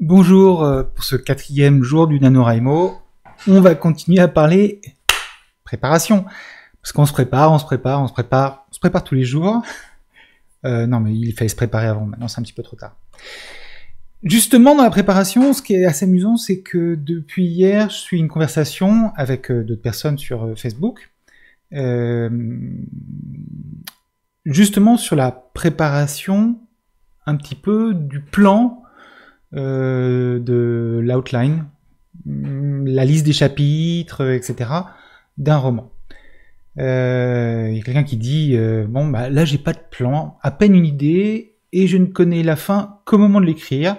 Bonjour, pour ce 4e jour du NaNoWriMo, on va continuer à parler préparation. Parce qu'on se prépare tous les jours. Non mais il fallait se préparer avant, maintenant c'est un petit peu trop tard. Justement dans la préparation, ce qui est assez amusant, c'est que depuis hier, je suis une conversation avec d'autres personnes sur Facebook, justement sur la préparation un petit peu du plan de l'outline, la liste des chapitres, etc. d'un roman. Il y a quelqu'un qui dit bon bah là j'ai pas de plan, à peine une idée et je ne connais la fin qu'au moment de l'écrire,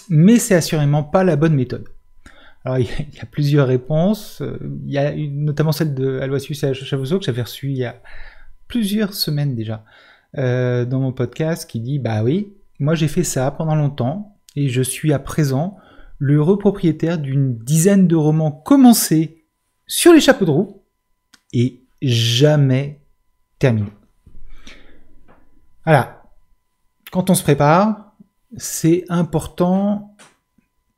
mais c'est assurément pas la bonne méthode. Alors il y a plusieurs réponses, il y a notamment celle de Aloysius Chavouzeau que j'avais reçue il y a plusieurs semaines déjà dans mon podcast, qui dit bah oui, moi j'ai fait ça pendant longtemps et je suis à présent l'heureux propriétaire d'une dizaine de romans commencés sur les chapeaux de roue et jamais terminés. Voilà. Quand on se prépare, c'est important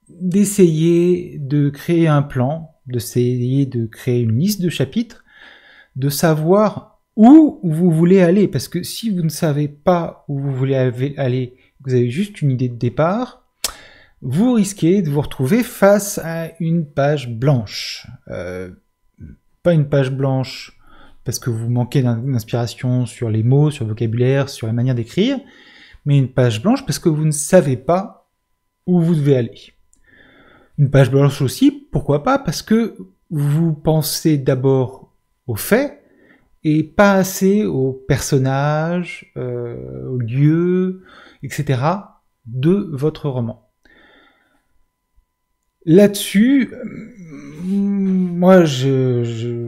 d'essayer de créer un plan, d'essayer de créer une liste de chapitres, de savoir où vous voulez aller, parce que si vous ne savez pas où vous voulez aller, vous avez juste une idée de départ, vous risquez de vous retrouver face à une page blanche. Pas une page blanche parce que vous manquez d'inspiration sur les mots, sur le vocabulaire, sur la manière d'écrire, mais une page blanche parce que vous ne savez pas où vous devez aller. Une page blanche aussi, pourquoi pas, parce que vous pensez d'abord aux faits et pas assez aux personnages, aux lieux, etc. de votre roman. Là-dessus, moi je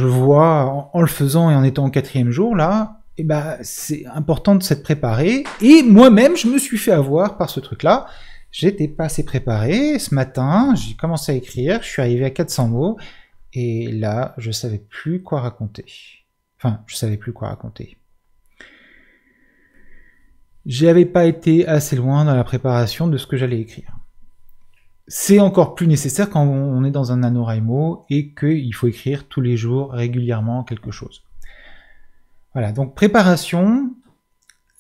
vois, en le faisant et en étant au 4e jour, là, et ben, c'est important de s'être préparé, et moi-même je me suis fait avoir par ce truc-là. J'étais pas assez préparé, ce matin, j'ai commencé à écrire, je suis arrivé à 400 mots, et là, je savais plus quoi raconter. Enfin, je savais plus quoi raconter. J'avais pas été assez loin dans la préparation de ce que j'allais écrire. C'est encore plus nécessaire quand on est dans un NaNoWriMo et qu'il faut écrire tous les jours, régulièrement, quelque chose. Voilà, donc préparation,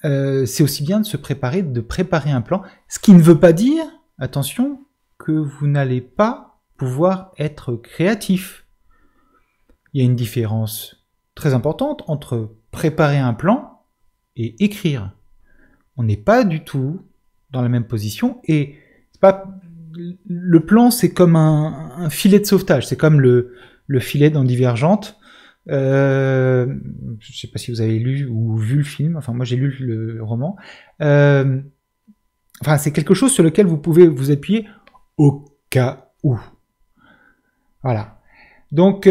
c'est aussi bien de se préparer, de préparer un plan, ce qui ne veut pas dire, attention, que vous n'allez pas pouvoir être créatif. Il y a une différence très importante entre préparer un plan et écrire. On n'est pas du tout dans la même position, et c'est pas... Le plan, c'est comme un filet de sauvetage, c'est comme le filet dans Divergente. Je sais pas si vous avez lu ou vu le film, enfin moi j'ai lu le roman. Enfin, c'est quelque chose sur lequel vous pouvez vous appuyer au cas où. Voilà. Donc,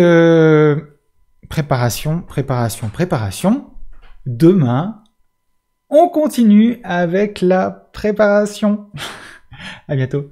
préparation. Demain, on continue avec la préparation. À bientôt.